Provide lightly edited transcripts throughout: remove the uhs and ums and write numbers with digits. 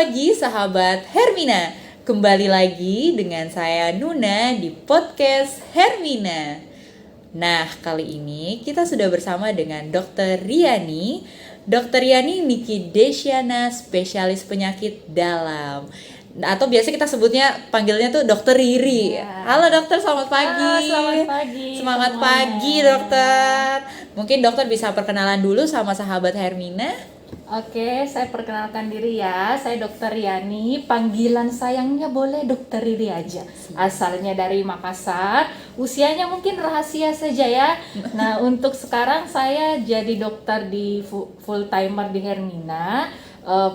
pagi sahabat Hermina. Kembali lagi dengan saya Nuna di podcast Hermina. Nah, kali ini kita sudah bersama dengan Dr. Riani. Dr. Riani Niki Desyana, spesialis penyakit dalam. Atau biasa kita sebutnya panggilnya tuh Dokter Riri. Ya. Halo dokter, selamat pagi. Selamat pagi. Semangat semuanya. pagi dokter. Mungkin dokter bisa perkenalan dulu sama sahabat Hermina. Oke, saya perkenalkan diri ya. Saya Dokter Riani. Panggilan sayangnya boleh Dokter Riri aja. Asalnya dari Makassar. Usianya mungkin rahasia saja ya. Nah, untuk sekarang saya jadi dokter di full timer di Hermina.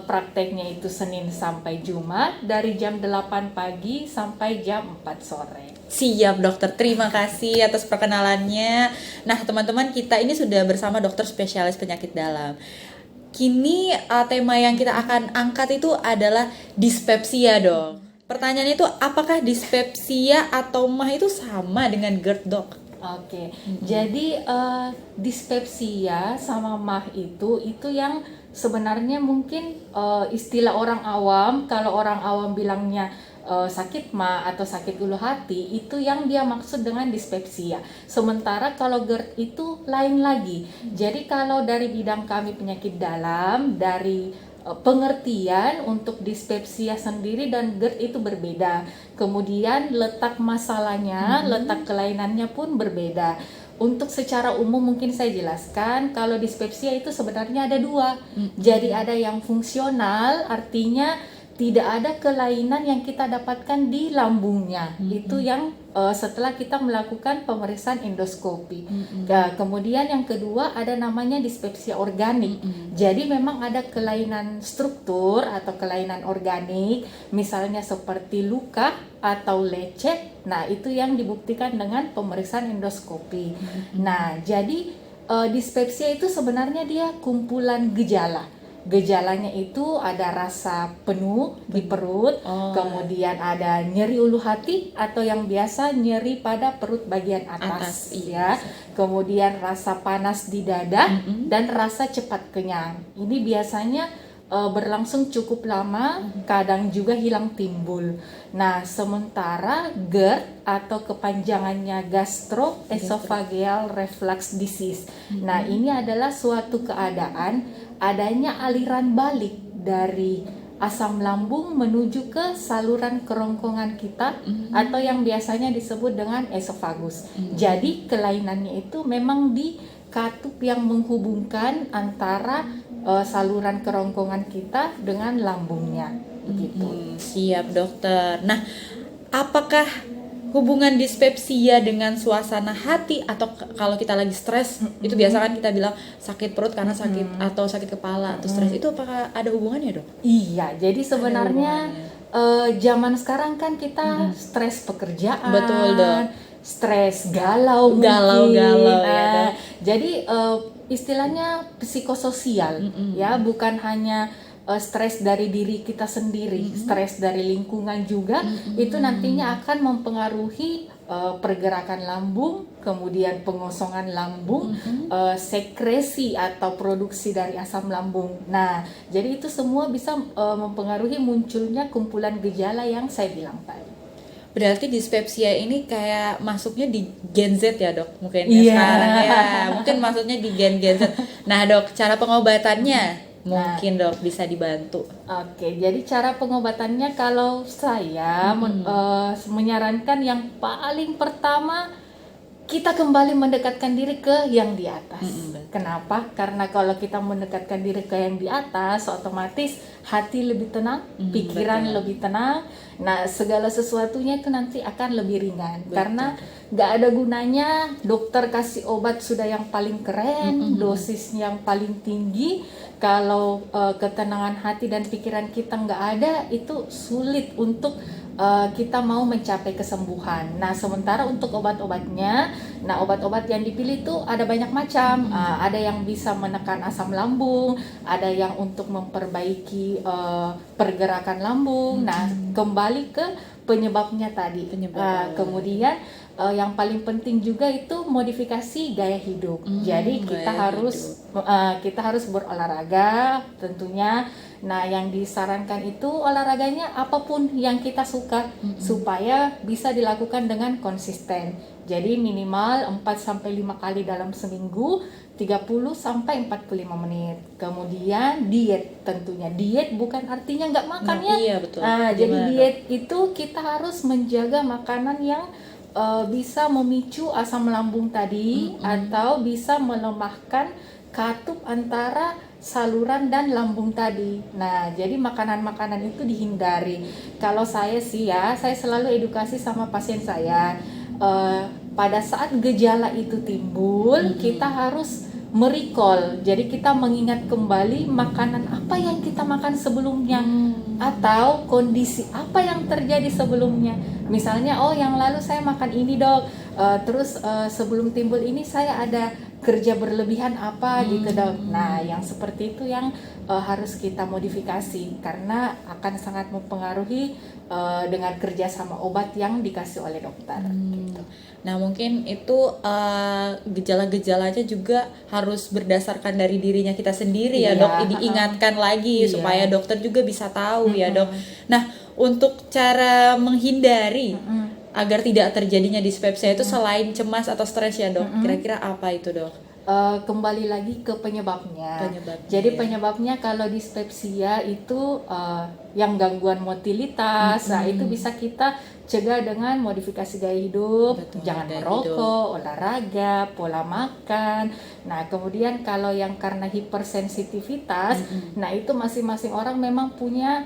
Prakteknya itu Senin sampai Jumat dari jam 8 pagi sampai jam 4 sore. Siap dokter, terima kasih atas perkenalannya. Nah teman-teman, kita ini sudah bersama dokter spesialis penyakit dalam. Kini tema yang kita akan angkat itu adalah dispepsia dong. Pertanyaannya itu apakah dispepsia atau MAH itu sama dengan GERD dok? Oke, jadi dispepsia sama MAH itu yang sebenarnya mungkin istilah orang awam. Kalau orang awam bilangnya sakit MAH atau sakit ulu hati, itu yang dia maksud dengan dispepsia. Sementara kalau GERD itu lain lagi. Jadi kalau dari bidang kami penyakit dalam, dari pengertian untuk dispepsia sendiri dan GERD itu berbeda. Kemudian letak masalahnya, letak kelainannya pun berbeda. Untuk secara umum mungkin saya jelaskan, kalau dispepsia itu sebenarnya ada dua. Jadi ada yang fungsional, artinya tidak ada kelainan yang kita dapatkan di lambungnya. Itu yang setelah kita melakukan pemeriksaan endoskopi. Kemudian yang kedua ada namanya dispepsia organik. Jadi memang ada kelainan struktur atau kelainan organik, misalnya seperti luka atau lecet. Nah, itu yang dibuktikan dengan pemeriksaan endoskopi. Nah, jadi dispepsia itu sebenarnya dia kumpulan gejala. Gejalanya itu ada rasa penuh di perut, kemudian ada nyeri ulu hati atau yang biasa nyeri pada perut bagian atas ya. Kemudian rasa panas di dada dan rasa cepat kenyang. Ini biasanya berlangsung cukup lama, kadang juga hilang timbul. Nah, sementara GERD atau kepanjangannya gastroesophageal reflux disease. Nah, ini adalah suatu keadaan adanya aliran balik dari asam lambung menuju ke saluran kerongkongan kita atau yang biasanya disebut dengan esofagus. Jadi kelainannya itu memang di katup yang menghubungkan antara saluran kerongkongan kita dengan lambungnya begitu. Siap dokter. Nah, apakah hubungan dispepsia dengan suasana hati atau kalau kita lagi stres itu biasa kan kita bilang sakit perut karena sakit atau sakit kepala atau stres, itu apakah ada hubungannya dok? Iya, jadi sebenarnya zaman sekarang kan kita stres pekerjaan, betul dok, stres galau ya, jadi istilahnya psikososial ya, bukan hanya stres dari diri kita sendiri, stres dari lingkungan juga itu nantinya akan mempengaruhi pergerakan lambung, kemudian pengosongan lambung, sekresi atau produksi dari asam lambung. Nah, jadi itu semua bisa mempengaruhi munculnya kumpulan gejala yang saya bilang tadi. Berarti dispepsia ini kayak masuknya di Gen Z ya dok, mungkin ya sekarang ya, mungkin maksudnya di Gen Z. Nah dok, cara pengobatannya mungkin dok bisa dibantu. Oke, jadi cara pengobatannya kalau saya menyarankan yang paling pertama kita kembali mendekatkan diri ke yang di atas. Kenapa? Karena kalau kita mendekatkan diri ke yang di atas, otomatis hati lebih tenang, pikiran lebih tenang. Nah, segala sesuatunya itu nanti akan lebih ringan. Karena nggak ada gunanya dokter kasih obat sudah yang paling keren, dosis yang paling tinggi. Kalau ketenangan hati dan pikiran kita nggak ada, itu sulit untuk kita mau mencapai kesembuhan. Nah, sementara untuk obat-obatnya, nah obat-obat yang dipilih itu ada banyak macam. Ada yang bisa menekan asam lambung, ada yang untuk memperbaiki pergerakan lambung. Nah, kembali ke penyebabnya tadi. Kemudian yang paling penting juga itu modifikasi gaya hidup. Jadi kita harus berolahraga tentunya. Nah, yang disarankan itu olahraganya apapun yang kita suka supaya bisa dilakukan dengan konsisten. Jadi minimal 4-5 kali dalam seminggu, 30-45 menit. Kemudian diet, tentunya diet bukan artinya nggak makan ya. Iya betul. Nah, jadi Gimana, Dok? diet itu kita harus menjaga makanan yang bisa memicu asam lambung tadi atau bisa melemahkan katup antara saluran dan lambung tadi. Nah, jadi makanan-makanan itu dihindari. Kalau saya sih ya, saya selalu edukasi sama pasien saya. Pada saat gejala itu timbul, kita harus merecall. Jadi kita mengingat kembali makanan apa yang kita makan sebelumnya atau kondisi apa yang terjadi sebelumnya. Misalnya, oh yang lalu saya makan ini dok, terus sebelum timbul ini saya ada kerja berlebihan apa gitu dok. Nah yang seperti itu yang harus kita modifikasi karena akan sangat mempengaruhi dengan kerja sama obat yang dikasih oleh dokter. Gitu. Nah mungkin itu gejala-gejalanya juga harus berdasarkan dari dirinya kita sendiri ya Iya, dok, diingatkan lagi Iya. supaya dokter juga bisa tahu ya dok. Nah untuk cara menghindari agar tidak terjadinya dispepsia itu selain cemas atau stres ya dok, kira-kira apa itu dok? Kembali lagi ke penyebabnya. Penyebabnya, Jadi ya. penyebabnya kalau dispepsia itu yang gangguan motilitas, nah itu bisa kita cegah dengan modifikasi gaya hidup, Betul, jangan gaya merokok, olahraga, pola makan. Nah kemudian kalau yang karena hipersensitivitas, nah itu masing-masing orang memang punya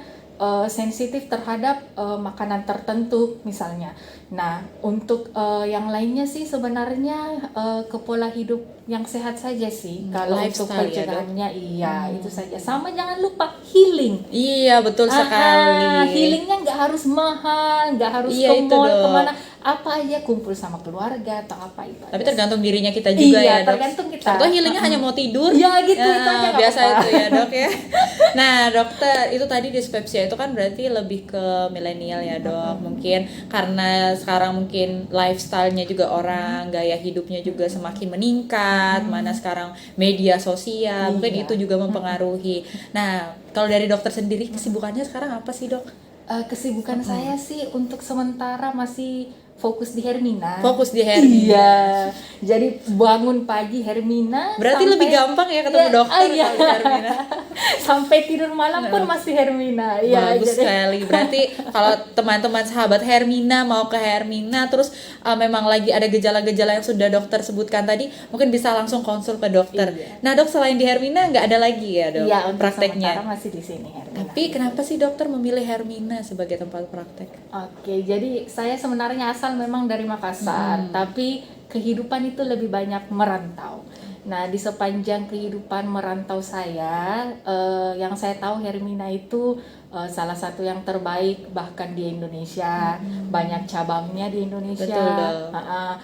sensitif terhadap makanan tertentu misalnya. Nah untuk yang lainnya sih sebenarnya ke pola hidup yang sehat saja sih. Kalau untuk Lifestyle ya, Dok? pencegahannya iya itu saja. Sama jangan lupa healing. Iya betul sekali. Healingnya nggak harus mahal, nggak harus Iya, ke itu, mall Dok. kemana, apa aja kumpul sama keluarga atau apa itu. Tapi aja. tergantung dirinya kita juga Iya, ya dok. tergantung kita. Atau healingnya hanya mau tidur. Iya, gitu, itu aja nggak biasa apa-apa. itu ya dok ya. Nah dokter itu tadi dispepsia itu kan berarti lebih ke milenial ya dok. Mungkin karena sekarang mungkin lifestyle-nya juga orang, gaya hidupnya juga semakin meningkat. Mana sekarang media sosial, mungkin Iya. itu juga mempengaruhi. Nah kalau dari dokter sendiri kesibukannya sekarang apa sih dok? Kesibukan saya sih untuk sementara masih fokus di Hermina. Fokus di Hermina. Iya. Jadi bangun pagi Hermina. Berarti sampai- lebih gampang ya ketemu dokter iya. kalau di Hermina. Sampai tidur malam pun masih Hermina. Iya. Bagus jadi- sekali. Berarti kalau teman-teman sahabat Hermina mau ke Hermina terus memang lagi ada gejala-gejala yang sudah dokter sebutkan tadi, mungkin bisa langsung konsul ke dokter. Iya. Nah dok, selain di Hermina nggak ada lagi ya dok Iya, untuk prakteknya? sementara masih di sini Hermina. Tapi kenapa sih dokter memilih Hermina sebagai tempat praktek? Oke, jadi saya sebenarnya asal memang dari Makassar, tapi kehidupan itu lebih banyak merantau. Nah, di sepanjang kehidupan merantau saya, yang saya tahu Hermina itu salah satu yang terbaik bahkan di Indonesia, banyak cabangnya di Indonesia. Betul, Dok.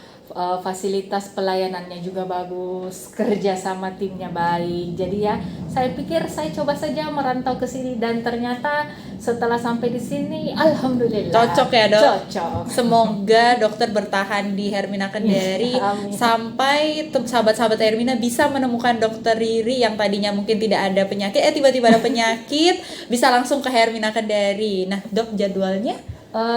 Fasilitas pelayanannya juga bagus, kerja sama timnya baik. Jadi ya, saya pikir saya coba saja merantau ke sini dan ternyata setelah sampai di sini, alhamdulillah Cocok ya dok? Cocok. Semoga dokter bertahan di Hermina Kendari Amin. sampai sahabat-sahabat Hermina bisa menemukan dokter Riri yang tadinya mungkin tidak ada penyakit, tiba-tiba ada penyakit, bisa langsung ke Hermina Kendari. Nah dok, jadwalnya?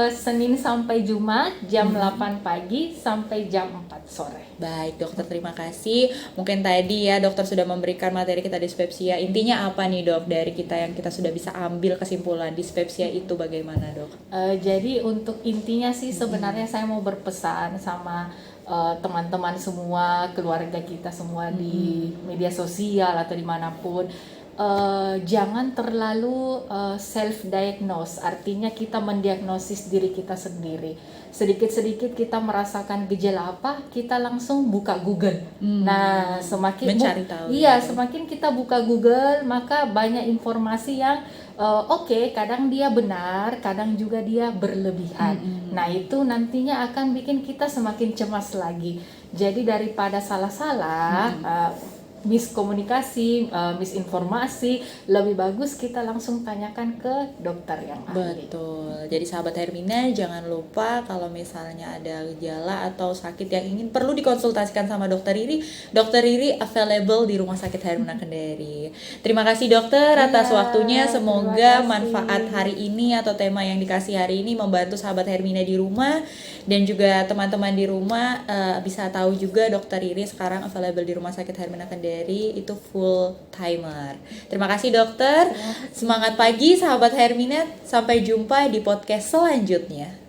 Senin sampai Jumat jam 8 pagi sampai jam 4 sore. Baik dokter, terima kasih. Mungkin tadi ya dokter sudah memberikan materi kita dispepsia. Intinya apa nih dok dari kita yang kita sudah bisa ambil kesimpulan dispepsia itu bagaimana dok? Jadi untuk intinya sih sebenarnya saya mau berpesan sama teman-teman semua, keluarga kita semua di media sosial atau dimanapun. Jangan terlalu self-diagnose, artinya kita mendiagnosis diri kita sendiri. Sedikit-sedikit kita merasakan gejala apa, kita langsung buka Google. Nah, semakin Mencari tahu. iya, semakin kita buka Google, maka banyak informasi yang oke, kadang dia benar, kadang juga dia berlebihan. Nah, itu nantinya akan bikin kita semakin cemas lagi. Jadi daripada salah-salah, miskomunikasi, misinformasi, lebih bagus kita langsung tanyakan ke dokter yang ahli. Betul. Jadi sahabat Hermina, jangan lupa kalau misalnya ada gejala atau sakit yang ingin perlu dikonsultasikan sama dokter Riri available di Rumah Sakit Hermina Kendari. Terima kasih dokter atas Iya, waktunya. terima Semoga kasih. manfaat hari ini atau tema yang dikasih hari ini membantu sahabat Hermina di rumah, dan juga teman-teman di rumah bisa tahu juga dokter Riri sekarang available di Rumah Sakit Hermina Kendari itu full timer. Terima kasih dokter. Semangat pagi sahabat Hermina. Sampai jumpa di podcast selanjutnya.